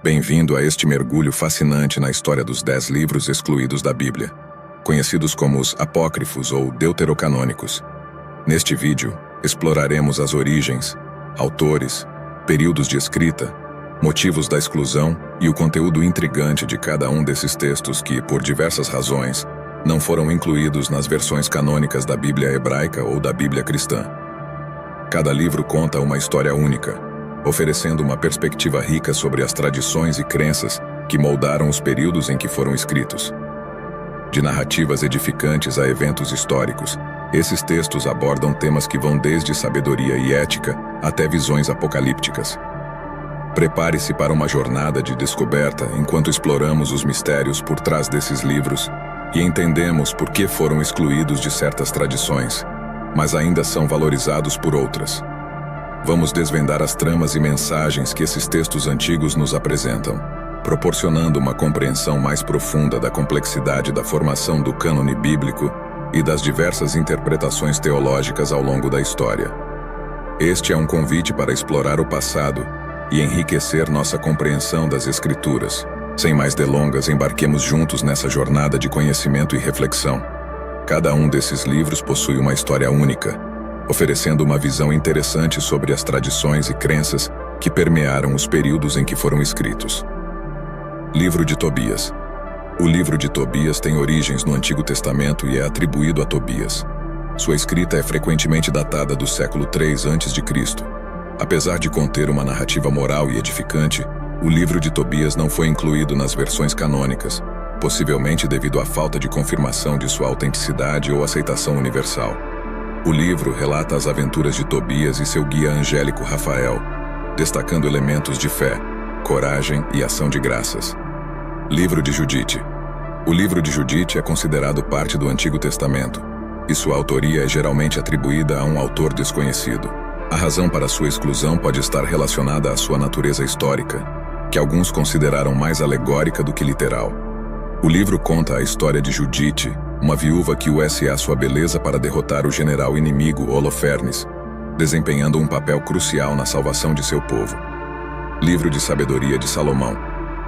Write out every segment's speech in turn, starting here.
Bem-vindo a este mergulho fascinante na história dos 10 livros excluídos da Bíblia, conhecidos como os apócrifos ou deuterocanônicos. Neste vídeo, exploraremos as origens, autores, períodos de escrita, motivos da exclusão e o conteúdo intrigante de cada um desses textos que, por diversas razões, não foram incluídos nas versões canônicas da Bíblia hebraica ou da Bíblia cristã. Cada livro conta uma história única, oferecendo uma perspectiva rica sobre as tradições e crenças que moldaram os períodos em que foram escritos. De narrativas edificantes a eventos históricos, esses textos abordam temas que vão desde sabedoria e ética até visões apocalípticas. Prepare-se para uma jornada de descoberta enquanto exploramos os mistérios por trás desses livros e entendemos por que foram excluídos de certas tradições, mas ainda são valorizados por outras. Vamos desvendar as tramas e mensagens que esses textos antigos nos apresentam, proporcionando uma compreensão mais profunda da complexidade da formação do cânone bíblico e das diversas interpretações teológicas ao longo da história. Este é um convite para explorar o passado e enriquecer nossa compreensão das Escrituras. Sem mais delongas, embarquemos juntos nessa jornada de conhecimento e reflexão. Cada um desses livros possui uma história única, oferecendo uma visão interessante sobre as tradições e crenças que permearam os períodos em que foram escritos. Livro de Tobias. O livro de Tobias tem origens no Antigo Testamento e é atribuído a Tobias. Sua escrita é frequentemente datada do século III a.C. Apesar de conter uma narrativa moral e edificante, o livro de Tobias não foi incluído nas versões canônicas, possivelmente devido à falta de confirmação de sua autenticidade ou aceitação universal. O livro relata as aventuras de Tobias e seu guia angélico Rafael, destacando elementos de fé, coragem e ação de graças. Livro de Judite. O livro de Judite é considerado parte do Antigo Testamento, e sua autoria é geralmente atribuída a um autor desconhecido. A razão para sua exclusão pode estar relacionada à sua natureza histórica, que alguns consideraram mais alegórica do que literal. O livro conta a história de Judite, uma viúva que usa a sua beleza para derrotar o general inimigo Holofernes, desempenhando um papel crucial na salvação de seu povo. Livro de Sabedoria de Salomão.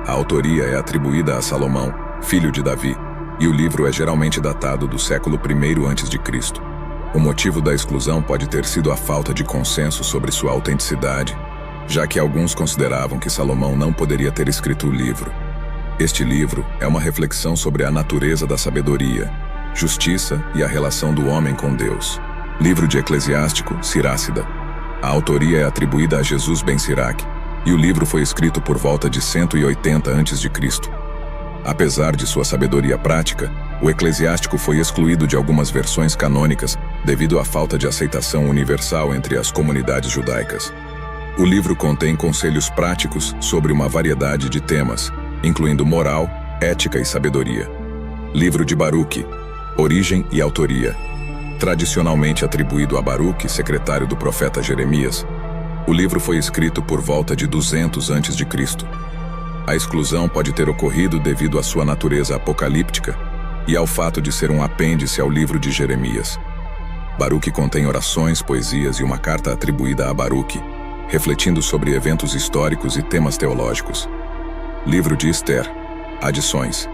A autoria é atribuída a Salomão, filho de Davi, e o livro é geralmente datado do século I a.C. O motivo da exclusão pode ter sido a falta de consenso sobre sua autenticidade, já que alguns consideravam que Salomão não poderia ter escrito o livro. Este livro é uma reflexão sobre a natureza da sabedoria, justiça e a relação do homem com Deus. Livro de Eclesiástico, Sirásida. A autoria é atribuída a Jesus ben Siraque, e o livro foi escrito por volta de 180 a.C. Apesar de sua sabedoria prática, o Eclesiástico foi excluído de algumas versões canônicas devido à falta de aceitação universal entre as comunidades judaicas. O livro contém conselhos práticos sobre uma variedade de temas, incluindo moral, ética e sabedoria. Livro de Baruque. Origem e autoria. Tradicionalmente atribuído a Baruque, secretário do profeta Jeremias, o livro foi escrito por volta de 200 a.C. A exclusão pode ter ocorrido devido à sua natureza apocalíptica e ao fato de ser um apêndice ao livro de Jeremias. Baruque contém orações, poesias e uma carta atribuída a Baruque, refletindo sobre eventos históricos e temas teológicos. Livro de Ester. Adições.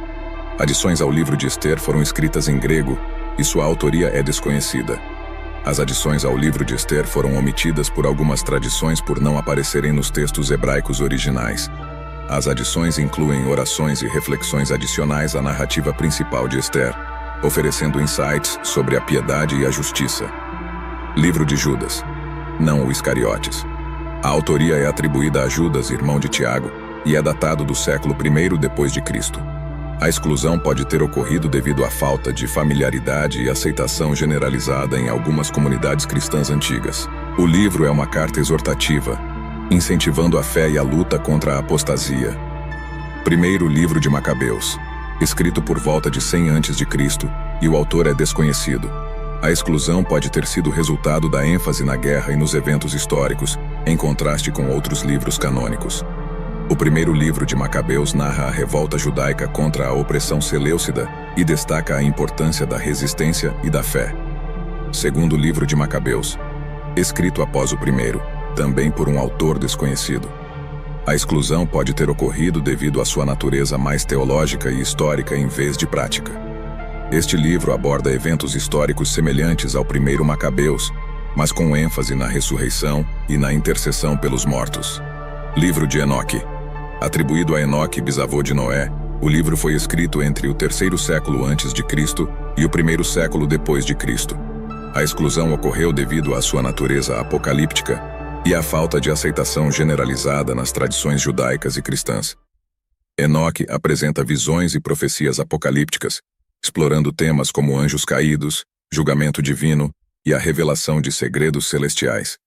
Adições ao livro de Ester foram escritas em grego e sua autoria é desconhecida. As adições ao livro de Ester foram omitidas por algumas tradições por não aparecerem nos textos hebraicos originais. As adições incluem orações e reflexões adicionais à narrativa principal de Ester, oferecendo insights sobre a piedade e a justiça. Livro de Judas. Não o Iscariotes. A autoria é atribuída a Judas, irmão de Tiago, e é datado do século I d.C. A exclusão pode ter ocorrido devido à falta de familiaridade e aceitação generalizada em algumas comunidades cristãs antigas. O livro é uma carta exortativa, incentivando a fé e a luta contra a apostasia. Primeiro livro de Macabeus, escrito por volta de 100 a.C., e o autor é desconhecido. A exclusão pode ter sido resultado da ênfase na guerra e nos eventos históricos, em contraste com outros livros canônicos. O primeiro livro de Macabeus narra a revolta judaica contra a opressão seleucida e destaca a importância da resistência e da fé. Segundo livro de Macabeus, escrito após o primeiro, também por um autor desconhecido. A exclusão pode ter ocorrido devido à sua natureza mais teológica e histórica em vez de prática. Este livro aborda eventos históricos semelhantes ao primeiro Macabeus, mas com ênfase na ressurreição e na intercessão pelos mortos. Livro de Enoque. Atribuído a Enoque, bisavô de Noé, o livro foi escrito entre o 3º século antes de Cristo e o 1º século depois de Cristo. A exclusão ocorreu devido à sua natureza apocalíptica e à falta de aceitação generalizada nas tradições judaicas e cristãs. Enoque apresenta visões e profecias apocalípticas, explorando temas como anjos caídos, julgamento divino e a revelação de segredos celestiais.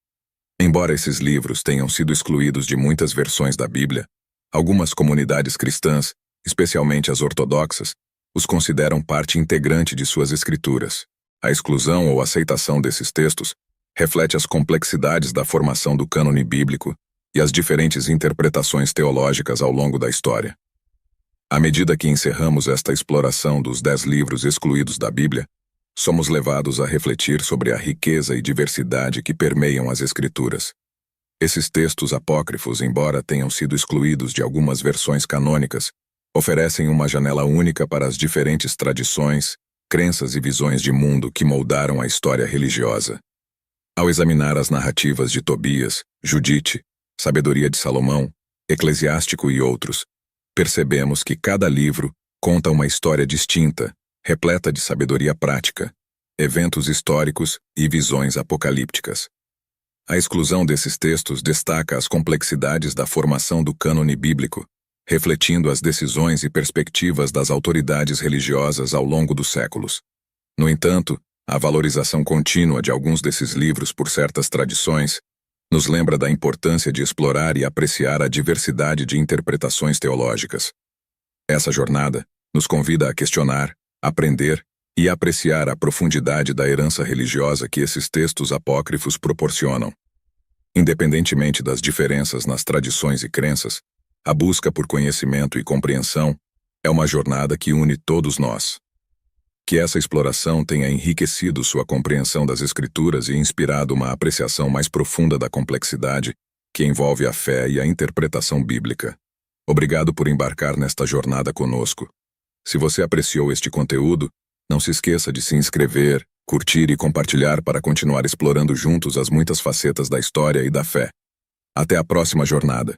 Embora esses livros tenham sido excluídos de muitas versões da Bíblia, algumas comunidades cristãs, especialmente as ortodoxas, os consideram parte integrante de suas escrituras. A exclusão ou aceitação desses textos reflete as complexidades da formação do cânone bíblico e as diferentes interpretações teológicas ao longo da história. À medida que encerramos esta exploração dos 10 livros excluídos da Bíblia, somos levados a refletir sobre a riqueza e diversidade que permeiam as Escrituras. Esses textos apócrifos, embora tenham sido excluídos de algumas versões canônicas, oferecem uma janela única para as diferentes tradições, crenças e visões de mundo que moldaram a história religiosa. Ao examinar as narrativas de Tobias, Judite, Sabedoria de Salomão, Eclesiástico e outros, percebemos que cada livro conta uma história distinta, repleta de sabedoria prática, eventos históricos e visões apocalípticas. A exclusão desses textos destaca as complexidades da formação do cânone bíblico, refletindo as decisões e perspectivas das autoridades religiosas ao longo dos séculos. No entanto, a valorização contínua de alguns desses livros por certas tradições nos lembra da importância de explorar e apreciar a diversidade de interpretações teológicas. Essa jornada nos convida a questionar, aprender e apreciar a profundidade da herança religiosa que esses textos apócrifos proporcionam. Independentemente das diferenças nas tradições e crenças, a busca por conhecimento e compreensão é uma jornada que une todos nós. Que essa exploração tenha enriquecido sua compreensão das Escrituras e inspirado uma apreciação mais profunda da complexidade que envolve a fé e a interpretação bíblica. Obrigado por embarcar nesta jornada conosco. Se você apreciou este conteúdo, não se esqueça de se inscrever, curtir e compartilhar para continuar explorando juntos as muitas facetas da história e da fé. Até a próxima jornada.